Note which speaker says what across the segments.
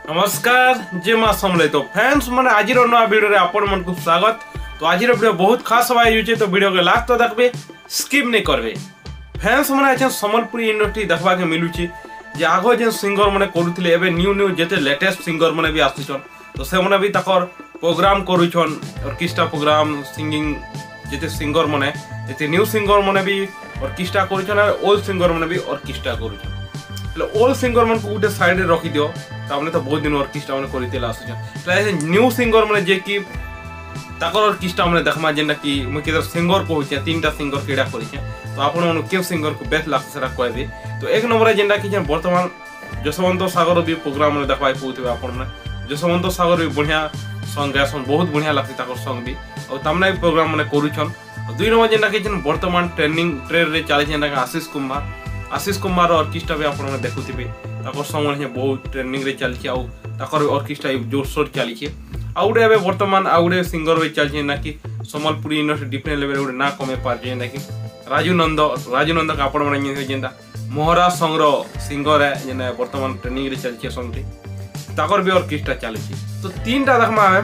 Speaker 1: नमस्कार जे मां समले तो फैंस माने आज नया वीडियो रे आपण मन को स्वागत। तो आज वीडियो बहुत खास हवा यूचे तो वीडियो के लास्ट तो देखबे स्किप नहीं करबे। फैंस माने अच्छा संबलपुरी इंडस्ट्री देखबा के मिलुची जे आगो जे सिंगर माने करूथिले एबे न्यू जेते लेटेस्ट सिंगर माने भी आसुछन तो से माने भी तकर प्रोग्राम करूछन ऑर्केस्ट्रा प्रोग्राम सिंगिंग जेते सिंगर माने जेते न्यू सिंगर माने भी ऑर्केस्ट्रा करूछन और ओल्ड सिंगर माने भी ऑर्केस्ट्रा करूछन। ओल्ड सिंगर मन को गोटे साइड रे रखी दियो तामने तो बहुत दिन ऑर्केस्ट्रा माने करितेला आसुछन न्यू सिंगर माने जे कि ताकर ऑर्केस्ट्रा माने देखमा जेना कि म केदर सिंगर को होचे तीनटा सिंगर केडा करिचे तो आपण मन के सिंगर को बेस्ट लागसे सेरा कहबे। तो एक नंबर जेना कि वर्तमान जसवंत सागर भी प्रोग्राम माने देखबाय पउथबे आपण माने जसवंत सागर भी बढ़िया सॉन्ग गासन बहुत बढ़िया लागसे ताकर सॉन्ग भी और तामने प्रोग्राम माने करूछन। दुई नंबर जेना कि वर्तमान ट्रेंडिंग ट्रेड रे चले जेना आशीष कुमार ऑर्केस्ट्रा भी आपण देखुथिबे ताकर सॉन्ग माने बहुत ट्रेंडिंग रे चलछि आ ताकर ऑर्केस्ट्रा जोरशोर चलछि आउडे एबे वर्तमान आउडे सिंगर वे चलछि ना कि संबलपुरी इंडस्ट्री डिफरेंट लेवल उडे ना कमे पार जे ना कि राजू नंद का आपण माने जेंदा मोहरा सॉन्ग रो सिंगर है जेना वर्तमान ट्रेंडिंग रे चलछि सॉन्ग रे ताकर भी ऑर्केस्ट्रा चलछि। तो तीनटा देखमा है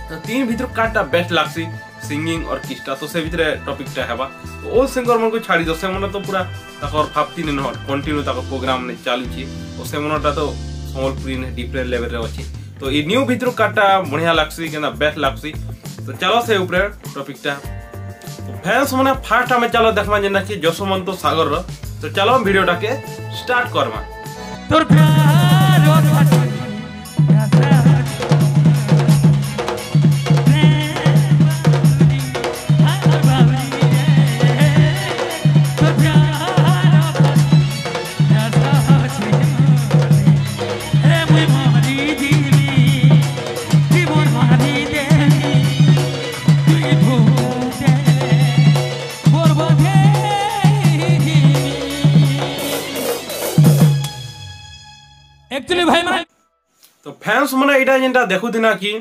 Speaker 1: तो तीन भीतर काटा बेस्ट लागसी सिंगिंग ऑर्केस्ट्रा तो से भीतर टॉपिक टा हेबा तो ओल्ड सिंगर मन को छाड़ी दो से मन तो पूरा ताकर फाप्ती न कंटिन्यू ताकर प्रोग्राम ने चालू छी और से मनटा तो संबलपुरी ने डिफरेंट लेवल रे अछि। तो ई न्यू भीतर काटा बढ़िया लागसी केना बेस्ट लागसी। तो चलो से ऊपर टॉपिक टा फैंस माने फास्ट हमें चलो देखमा जेना कि जसवंत सागर रो। तो चलो वीडियो टा के स्टार्ट करवा। तोर प्यार एक्चुअली भाई माने तो फैंस माने एटा जेंटा देखुदिना कि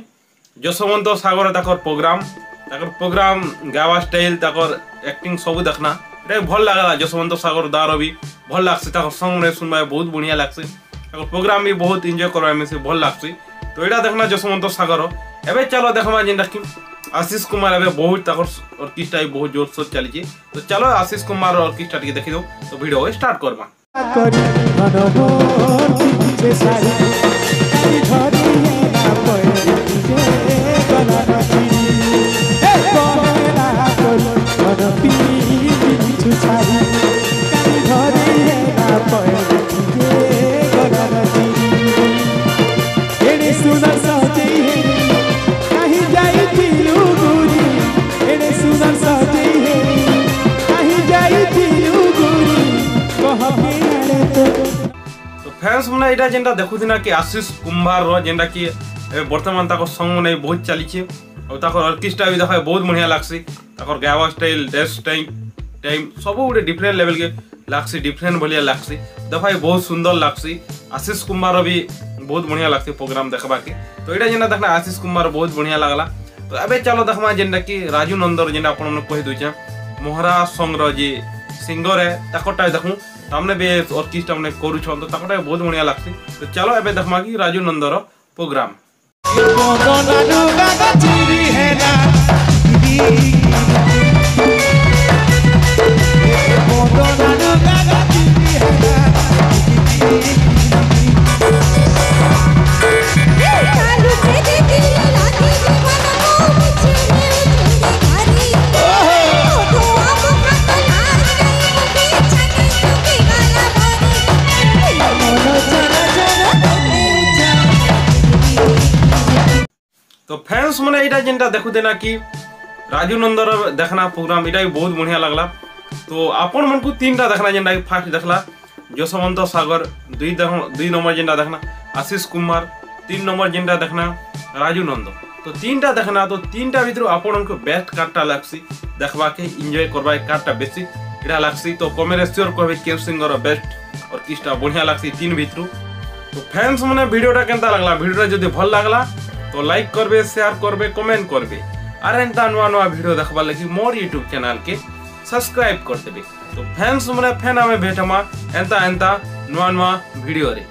Speaker 1: जसवंत सागर ताकर प्रोग्राम गावा स्टाइल ताकर एक्टिंग सब देखना एटा भल लागला। जसवंत सागर दारो भी भल लागसे ताकर सॉन्ग रे सुनबा बहुत बढ़िया लागसे ताकर प्रोग्राम भी बहुत एंजॉय करबा में से भल लागसे। तो एटा देखना जसवंत सागर एबे चलो देखमा जेंटा कि आशीष कुमार एबे बहुत ताकर ऑर्केस्ट्रा बहुत जोर से चली छी। तो चलो आशीष कुमार ऑर्केस्ट्रा के देखि दो तो वीडियो स्टार्ट करबा। फैंस माने एटा जेंटा देखुदिना कि आशीष कुमार रो जेंटा कि वर्तमान ताको सॉन्ग माने बहुत चली छी और ताको ऑर्केस्ट्रा भी देखा बहुत बढ़िया लागसी ताको गावा स्टाइल ड्रेस टाइम सब उडे डिफरेंट लेवल के लागसी डिफरेंट बढ़िया लागसी देखा बहुत सुंदर लागसी। आशीष कुमार भी बहुत बढ़िया लागसी प्रोग्राम देखबा के। तो एटा जेंटा देखना आशीष कुमार बहुत बढ़िया लागला। तो अबे चलो देखमा जेंटा कि राजू नंदर जेंटा आपण मन कहि दोछे मोहरा सॉन्ग रो जे सिंगर है ताकोटा देखू हमने भी ऑर्केस्ट्रा में करूछन तो ताकोटा बहुत बढ़िया लागसी। तो चलो एबे देखमा कि राजू नंदर प्रोग्राम तो फैंस माने एटा जेंटा देखु देना कि राजू नंदर देखना प्रोग्राम एटा भी बहुत बढ़िया लागला। तो आपण मन को तीनटा देखना जेंटा कि फर्स्ट देखला जसवंत सागर दुई नंबर जेंटा देखना आशीष कुमार तीन नंबर जेंटा देखना राजू नंदर। तो तीनटा देखना तो तीनटा भीतर आपण को बेस्ट कार्डटा लागसी देखबा के एंजॉय करबा कार्डटा बेसी एटा लागसी। तो कमेंट श्योर कहबे के सिंगर बेस्ट ऑर्केस्ट्रा बढ़िया लागसी तीन भीतर। तो फैंस माने वीडियोटा केनता लागला वीडियोटा जदी भल लागला तो लाइक करबे शेयर करबे कमेंट करबे और एंता नुआ वीडियो देखबा लगी मोर यूट्यूब चैनल के सब्सक्राइब कर देबे। तो फैंस माने फैन हमें भेटमा एंता नुआ वीडियो रे।